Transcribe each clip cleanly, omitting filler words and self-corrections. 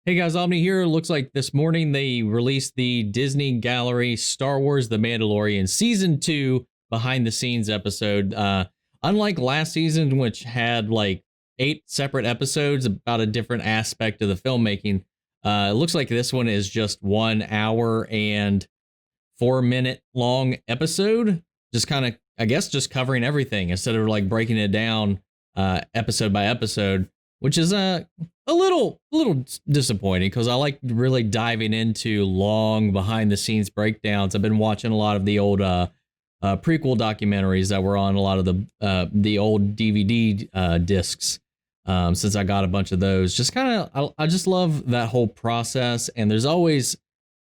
Hey guys, Omni here. Looks like this morning they released the Disney Gallery Star Wars The Mandalorian Season 2 behind the scenes episode. Unlike last season, which had like 8 separate episodes about a different aspect of the filmmaking, it looks like this one is just 1 hour and 4-minute long episode. Just kind of, I guess, just covering everything instead of like breaking it down episode by episode, which is a little disappointing because I like really diving into long behind the scenes breakdowns. I've been watching a lot of the old prequel documentaries that were on a lot of the old DVD discs since I got a bunch of those. Just kind of, I just love that whole process, and there's always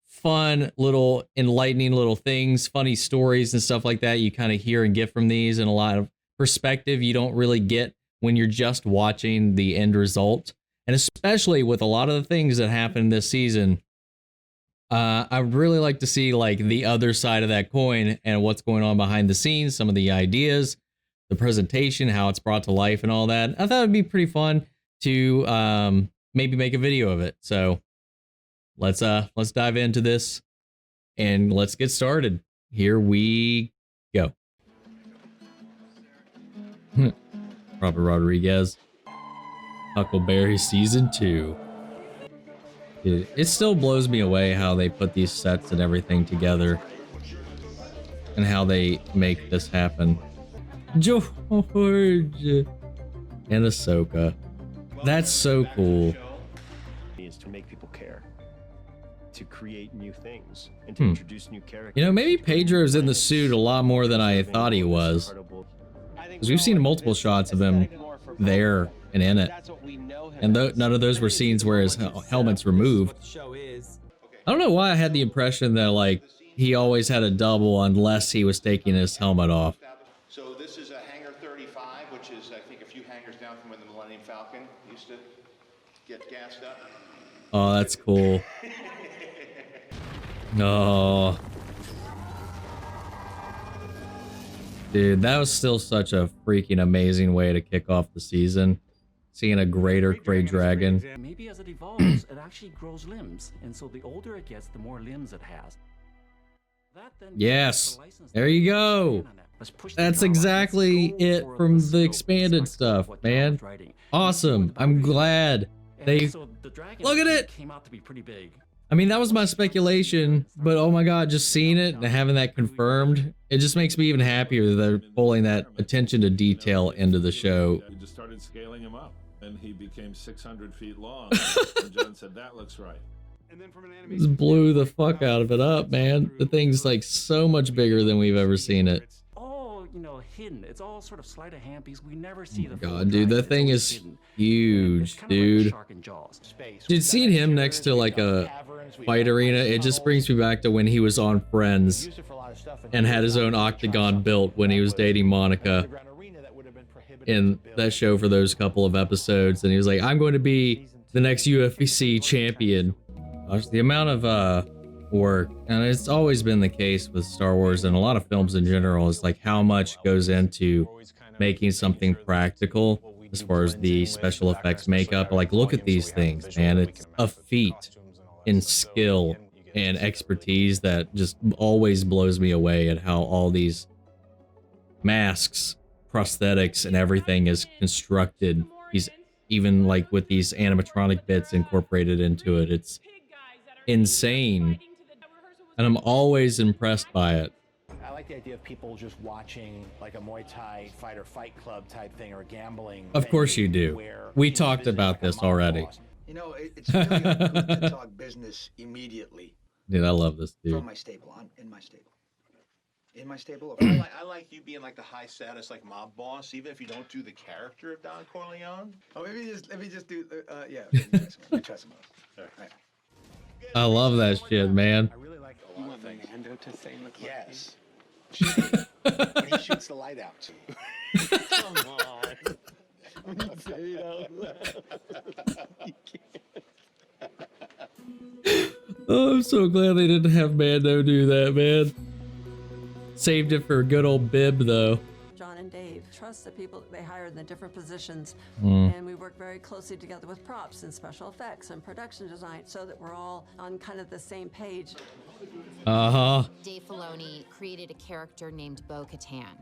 fun little enlightening little things, funny stories and stuff like that you kind of hear and get from these, and a lot of perspective you don't really get when you're just watching the end result. And especially with a lot of the things that happen this season, I really like to see like the other side of that coin and what's going on behind the scenes, some of the ideas, the presentation, how it's brought to life and all that. I thought it'd be pretty fun to maybe make a video of it. So let's dive into this and let's get started. Here we go. Robert Rodriguez. Huckleberry Season 2. Dude, it still blows me away how they put these sets and everything together and how they make this happen. George and Ahsoka. That's so cool. Is to make people care, to create new things, and to introduce new characters. You know, maybe Pedro's in the suit a lot more than I thought he was, because we've seen multiple shots of him there and in it, and none of those were scenes where his helmet's removed. I don't know why I had the impression that like he always had a double unless he was taking his helmet off. So this is a hangar 35, which is I think a few hangars down from when the Millennium Falcon used to get gassed up. Oh, that's cool. Oh, dude, that was still such a freaking amazing way to kick off the season. Seeing a greater gray dragon. Maybe as it evolves, it actually grows limbs, and so the older it gets, the more limbs it has. Yes, there you go. That's exactly it from the expanded stuff, man. Awesome. I'm glad they look at it. Came out to be pretty big. I mean, that was my speculation, but oh my god, just seeing it and having that confirmed, it just makes me even happier that they're pulling that attention to detail into the show. We just started scaling him up, and he became 600 feet long. And John said, "That looks right." And then from an Just blew the fuck out of it up, man. The thing's like so much bigger than we've ever seen it. All, you know, hidden. It's all sort of sleight of hand because we never see the God, dude, that thing is huge, dude. Dude, seeing him next to like a fight arena, it just brings me back to when he was on Friends and had his own octagon built when he was dating Monica in that show for those couple of episodes, and he was like, I'm going to be the next UFC champion. Gosh, the amount of work, and it's always been the case with Star Wars and a lot of films in general, is like how much goes into making something practical as far as the special effects makeup. Like, look at these things, man. It's a feat in skill and expertise that just always blows me away at how all these masks, prosthetics, and everything is constructed. He's even like with these animatronic bits incorporated into it. It's insane, and I'm always impressed by it. I like the idea of people just watching like a Muay Thai fighter fight club type thing or gambling. Of course you do. We talked about this already. You know, it's really good to talk business immediately. Dude, I love this dude. From my stable. I'm in my stable. In my stable. I like you being like the high status like mob boss, even if you don't do the character of Don Corleone. Oh, let me just do. Yeah. Let me try some of those. All right. I love that shit, man. I really like a lot of things. Mando to say Yes. When he shoots the light out. Come on. When you say it out loud. Oh, I'm so glad they didn't have Mando do that, man. Saved it for good old Bib, though. John and Dave, trust cast of people they hired in the different positions, Mm. and we worked very closely together with props and special effects and production design so that we're all on kind of the same page. Dave Filoni created a character named Bo-Katan,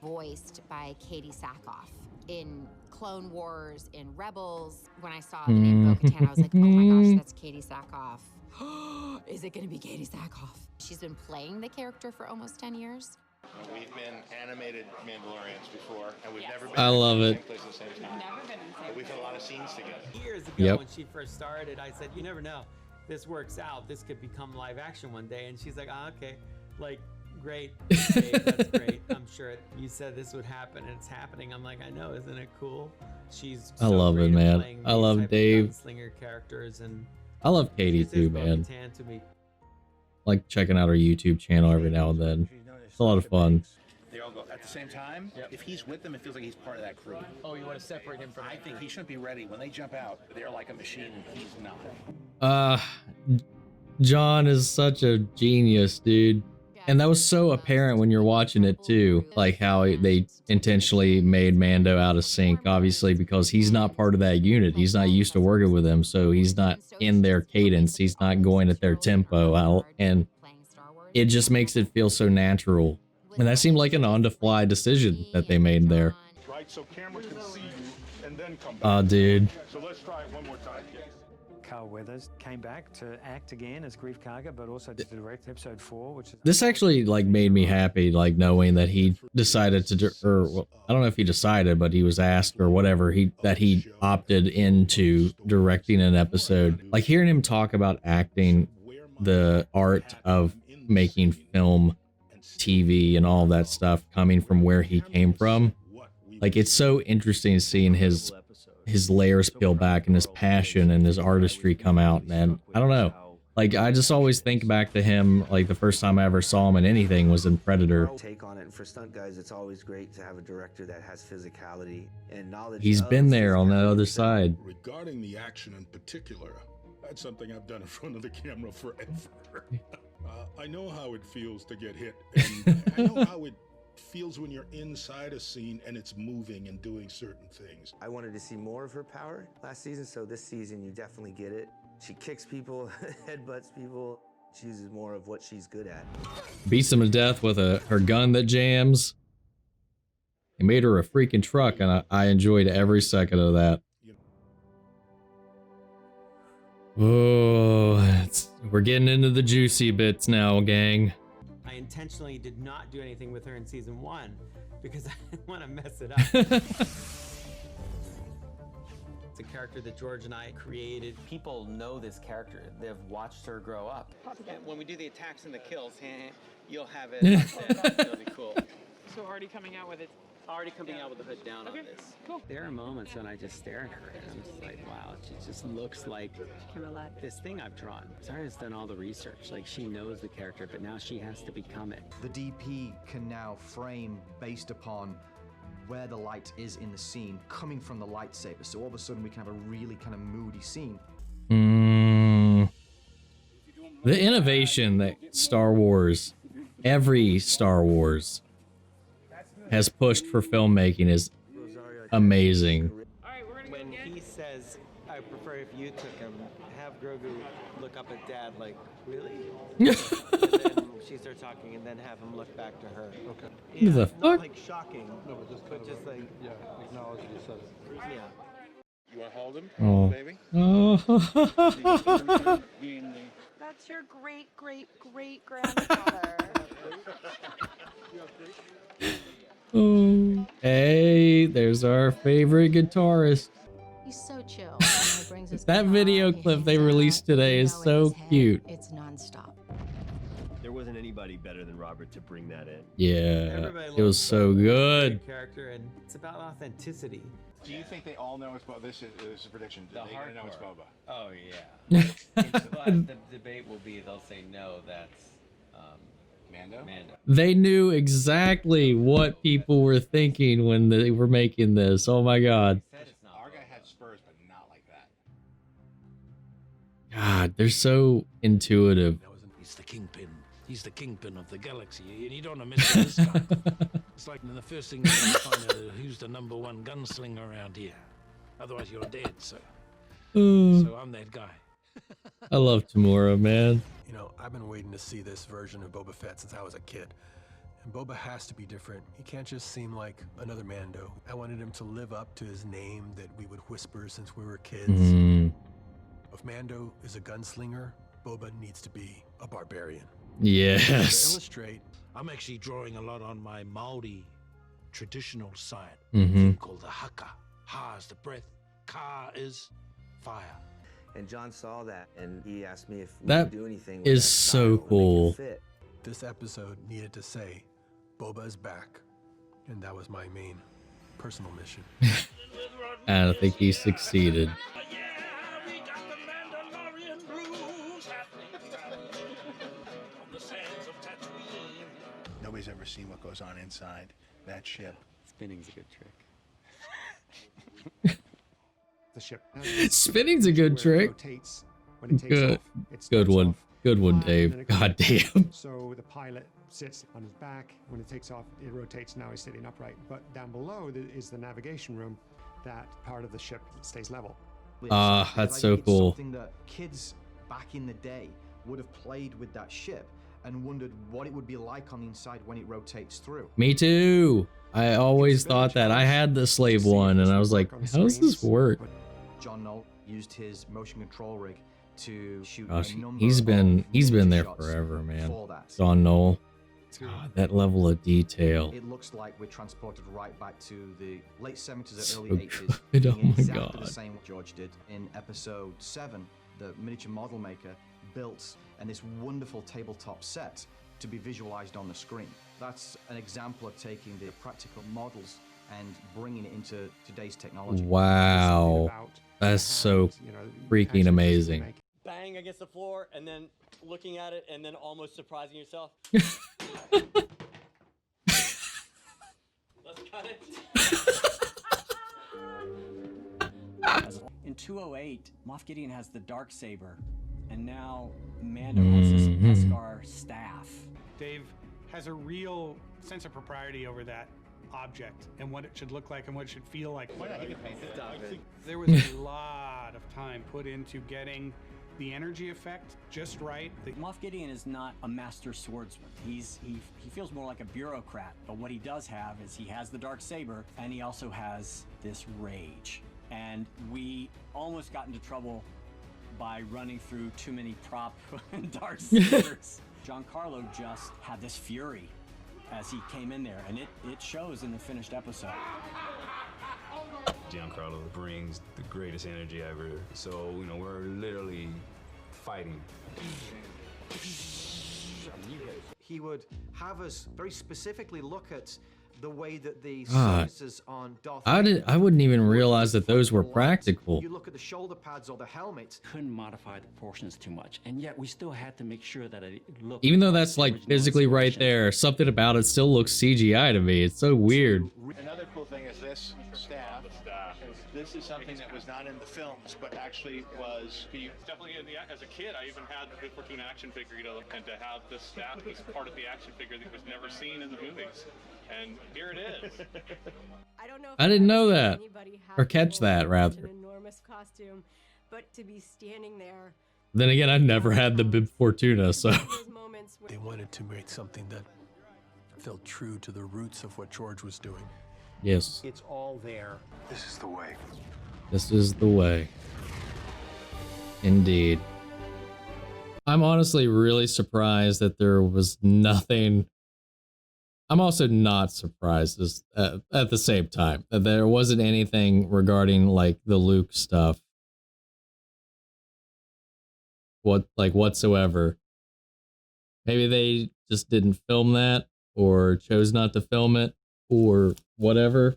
voiced by Katie Sackhoff. In Clone Wars, in Rebels, when I saw the name Bo-Katan, I was like, oh my gosh, that's Katie Sackhoff. Is it going to be Katie Sackhoff? She's been playing the character for almost 10 years. We've been animated Mandalorians before, and we've never been I love in the it. same place at the same time. Never been in the same But we've had a lot of scenes together. Years ago, Yep. when she first started, I said, you never know. This works out. This could become live action one day. And she's like, okay. Like, great. Dave, that's great. I'm sure you said this would happen, and it's happening. I'm like, I know. Isn't it cool? She's I so love great it, at man. playing I these love type of Dave. gunslinger characters. And I love Katie she's too, just man. Bo-Katan to me. Like checking out her YouTube channel every now and then. It's a lot of fun. They all go at the same time. If he's with them, it feels like he's part of that crew. Oh, you want to separate him from? I think he shouldn't be ready. When they jump out, they're like a machine, and he's not. John is such a genius, dude. And that was so apparent when you're watching it too, like how they intentionally made Mando out of sync, obviously, because he's not part of that unit. He's not used to working with them, so he's not in their cadence. He's not going at their tempo, and it just makes it feel so natural. And that seemed like an on-the-fly decision that they made there. Right, so camera can see you and then come back. Oh, dude. So let's try it one more time. Carl Weathers came back to act again as Grief Karga, but also to direct episode 4, which is... This actually like made me happy, like knowing that he decided to, or well, I don't know if he decided, but he was asked or whatever, that he opted into directing an episode. Like hearing him talk about acting, the art of making film, TV, and all that stuff coming from where he came from. Like it's so interesting seeing his layers peel back and his passion and his artistry come out. And I don't know, like I just always think back to him, like the first time I ever saw him in anything was in Predator. Take on it, and for stunt guys, it's always great to have a director that has physicality and knowledge. He's been there on the other side. Regarding the action in particular, that's something I've done in front of the camera forever. I know how it feels to get hit, and I know how it feels when you're inside a scene and it's moving and doing certain things. I wanted to see more of her power last season, so this season you definitely get it. She kicks people, headbutts people. She uses more of what she's good at. Beats him to death with her gun that jams. He made her a freaking truck, and I enjoyed every second of that. Oh, we're getting into the juicy bits now, gang. I intentionally did not do anything with her in season 1 because I didn't want to mess it up. It's a character that George and I created. People know this character. They've watched her grow up. When we do the attacks and the kills, you'll have it. It'll be cool. So already coming out with it. Already coming out with the hood down on this. Cool. There are moments when I just stare at her and I'm just like, wow, she just looks like this thing I've drawn. Zaria's done all the research. Like she knows the character, but now she has to become it. The DP can now frame based upon where the light is in the scene, coming from the lightsaber. So all of a sudden we can have a really kind of moody scene. The innovation that Star Wars, every Star Wars, has pushed for filmmaking is amazing. When he says, I prefer if you took him, have Grogu look up at Dad like, really? And then she starts talking and then have him look back to her. Okay. Yeah, the fuck? Not like shocking, no, but just like, yeah, acknowledge you said it. Yeah. You want to hold him, Oh. baby? Oh. That's your great, great, great grandfather. Oh. Hey, there's our favorite guitarist. He's so chill. That video clip they released today is so cute. It's nonstop. There wasn't anybody better than Robert to bring that in. Yeah, it was so good. Character, and it's about authenticity. Do you think they all know it's Boba? This is a prediction. Do they know it's Boba? Oh yeah. But the debate will be they'll say no, that's Mando? They knew exactly what people were thinking when they were making this. Oh my god. Our guy had spurs, but not like that. God, they're so intuitive. He's the kingpin. He's the kingpin of the galaxy, and you don't want to mess with this guy. It's like the first thing you're going to find out is who's the #1 gunslinger around here. Otherwise, you're dead, so I'm that guy. I love Tamura, man. You know, I've been waiting to see this version of Boba Fett since I was a kid. And Boba has to be different. He can't just seem like another Mando. I wanted him to live up to his name that we would whisper since we were kids. If Mando is a gunslinger, Boba needs to be a barbarian. Yes. To illustrate, I'm actually drawing a lot on my Maori traditional side. Called the haka. Ha is the breath. Ka is fire. And John saw that, and he asked me if we That could do anything with is that so style to make it cool. fit. This episode needed to say, Boba is back. And that was my main personal mission. And I think he succeeded. Nobody's ever seen what goes on inside that ship. Spinning's a good trick. The ship. Spinning's a good trick. Rotates when it takes Good. off. It Good starts one. off Good one, flat, and Dave. then it goes God back. damn. So the pilot sits on his back. When it takes off, it rotates. Now he's sitting upright. But down below is the navigation room. That part of the ship stays level. That's so cool. Something that kids back in the day would have played with that ship and wondered what it would be like on the inside when it rotates through. Me too. I always thought that. I had the slave one, and I was like, how does this work? John Knoll used his motion control rig to shoot Gosh, a number he's been of there shots forever, man. for that. John Knoll. God, that level of detail. It looks like we're transported right back to the late 70s or So early 80s. good. Oh doing my exactly God. the same what George did in episode 7. The miniature model maker built and this wonderful tabletop set to be visualized on the screen. That's an example of taking the practical models and bringing it into today's technology. Wow. That's so freaking amazing. Bang against the floor and then looking at it and then almost surprising yourself. Let's cut it. In 208, Moff Gideon has the Darksaber, and now Mando has this Beskar staff. Dave has a real sense of propriety over that object and what it should look like and what it should feel like. There was a lot of time put into getting the energy effect just right. Moff Gideon is not a master swordsman. He feels more like a bureaucrat, but what he does have is he has the Darksaber, and he also has this rage. And we almost got into trouble by running through too many prop Darksabers. Giancarlo just had this fury as he came in there, and it shows in the finished episode. Giancarlo brings the greatest energy ever, so you know we're literally fighting. He would have us very specifically look at the way that the God. services on Darth I wouldn't even realize that those were practical. You look at the shoulder pads or the helmet. Couldn't modify the proportions too much, and yet we still had to make sure that it looked. Even though that's like physically right there, something about it still looks CGI to me. It's so weird. Another cool thing is this staff. This is something that was not in the films, but actually was. Definitely, as a kid, I even had the Platoon action figure, and to have this staff as part of the action figure that was never seen in the movies. And here it is. I don't know if I didn't know that. anybody has Or catch one that, in rather. An enormous costume, but to be standing there. Then again, I've never had the Bib Fortuna, so. They wanted to make something that felt true to the roots of what George was doing. Yes. It's all there. This is the way. This is the way. Indeed. I'm honestly really surprised that there was nothing. I'm also not surprised at the same time that there wasn't anything regarding like the Luke stuff. Whatsoever. Maybe they just didn't film that or chose not to film it or whatever,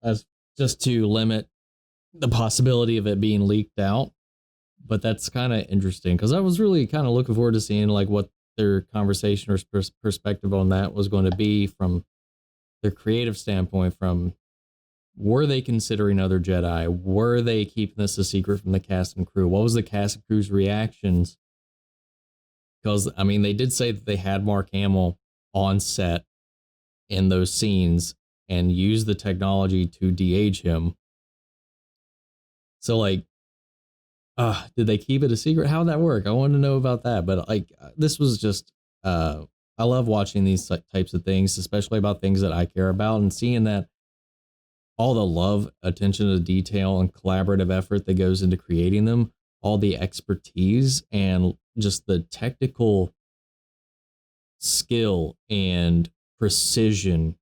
as just to limit the possibility of it being leaked out. But that's kind of interesting because I was really kind of looking forward to seeing like what their conversation or perspective on that was going to be from their creative standpoint. From, were they considering other Jedi? Were they keeping this a secret from the cast and crew? What was the cast and crew's reactions because I mean, they did say that they had Mark Hamill on set in those scenes and used the technology to de-age him. So like, did they keep it a secret? How'd that work? I wanted to know about that. But like, this was just, I love watching these types of things, especially about things that I care about, and seeing that all the love, attention to detail, and collaborative effort that goes into creating them, all the expertise and just the technical skill and precision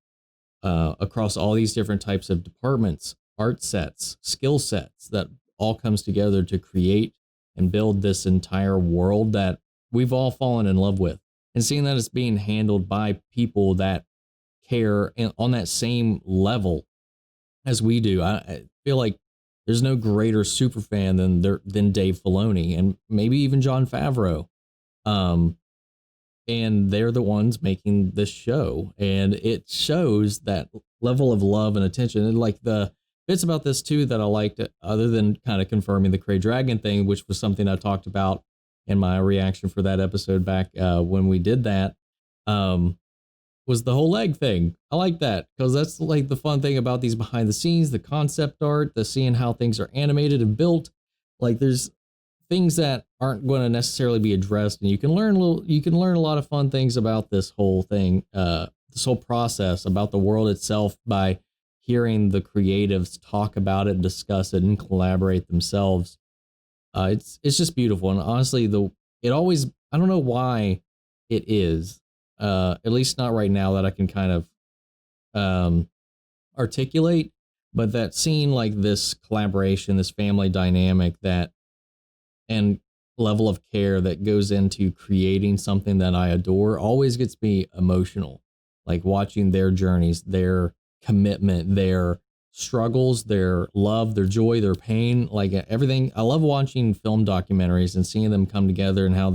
across all these different types of departments, art sets, skill sets that all comes together to create and build this entire world that we've all fallen in love with. And seeing that it's being handled by people that care and on that same level as we do, I feel like there's no greater super fan than Dave Filoni and maybe even Jon Favreau. And they're the ones making this show, and it shows that level of love and attention. And like the bits about this too that I liked, other than kind of confirming the Krayt Dragon thing, which was something I talked about in my reaction for that episode back when we did that, was the whole leg thing. I like that because that's like the fun thing about these behind the scenes, the concept art, the seeing how things are animated and built. Like there's things that aren't going to necessarily be addressed, and you can learn a lot of fun things about this whole thing, this whole process, about the world itself, by hearing the creatives talk about it, discuss it, and collaborate themselves. It's just beautiful. And honestly, I don't know why it is, at least not right now that I can kind of articulate, but that seeing like this collaboration, this family dynamic, that and level of care that goes into creating something that I adore always gets me emotional. Like watching their journeys, their commitment, their struggles, their love, their joy, their pain, like everything. I love watching film documentaries and seeing them come together, and how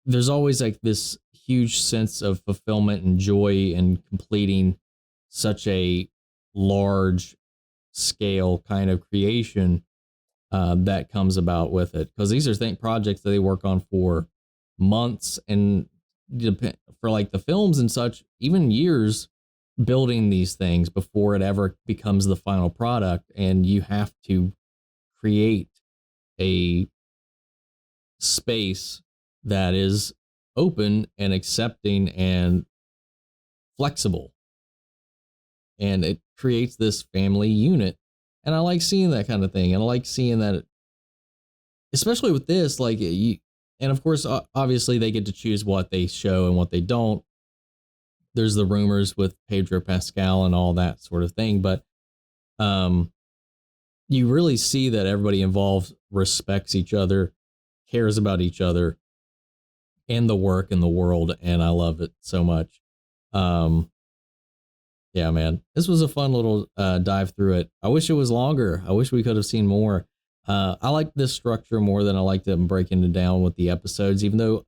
there's always like this huge sense of fulfillment and joy in completing such a large scale kind of creation that comes about with it, because these are projects that they work on for months, and for like the films and such, even years, building these things before it ever becomes the final product. And you have to create a space that is open and accepting and flexible, and it creates this family unit. And I like seeing that kind of thing. And I like seeing that, especially with this, like and of course, obviously they get to choose what they show and what they don't. There's the rumors with Pedro Pascal and all that sort of thing. But you really see that everybody involved respects each other, cares about each other and the work in the world. And I love it so much. Yeah, man, this was a fun little dive through it. I wish it was longer. I wish we could have seen more. I like this structure more than I like them breaking it down with the episodes, even though,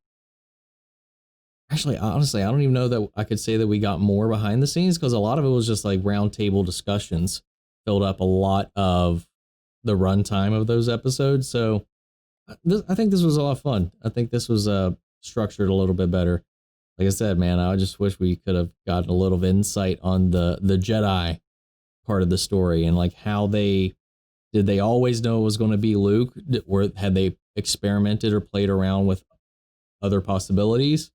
actually, honestly, I don't even know that I could say that we got more behind the scenes, because a lot of it was just like round table discussions filled up a lot of the runtime of those episodes. So I think this was a lot of fun. I think this was structured a little bit better. Like I said, man, I just wish we could have gotten a little insight on the Jedi part of the story, and like how did they always know it was going to be Luke, or had they experimented or played around with other possibilities?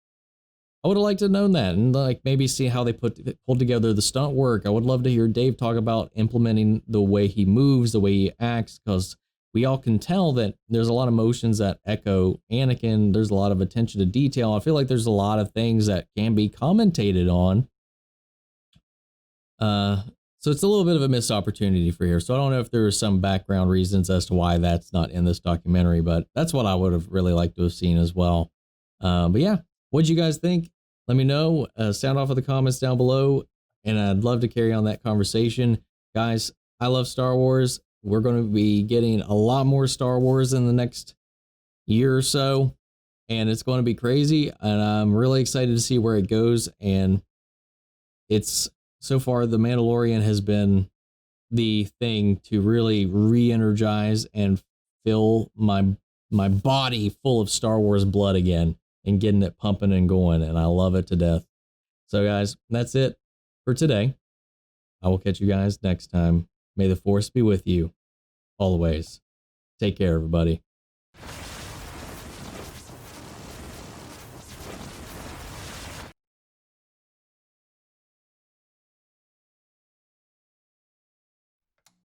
I would have liked to have known that, and like maybe see how they pulled together the stunt work. I would love to hear Dave talk about implementing the way he moves, the way he acts, because we all can tell that there's a lot of motions that echo Anakin. There's a lot of attention to detail. I feel like there's a lot of things that can be commentated on. So it's a little bit of a missed opportunity for here. So I don't know if there are some background reasons as to why that's not in this documentary, but that's what I would have really liked to have seen as well. But yeah, what'd you guys think? Let me know. Sound off in the comments down below, and I'd love to carry on that conversation. Guys, I love Star Wars. We're going to be getting a lot more Star Wars in the next year or so, and it's going to be crazy, and I'm really excited to see where it goes. And it's, so far, The Mandalorian has been the thing to really re-energize and fill my my body full of Star Wars blood again and getting it pumping and going, and I love it to death. So guys, that's it for today. I will catch you guys next time. May the Force be with you always. Take care, everybody.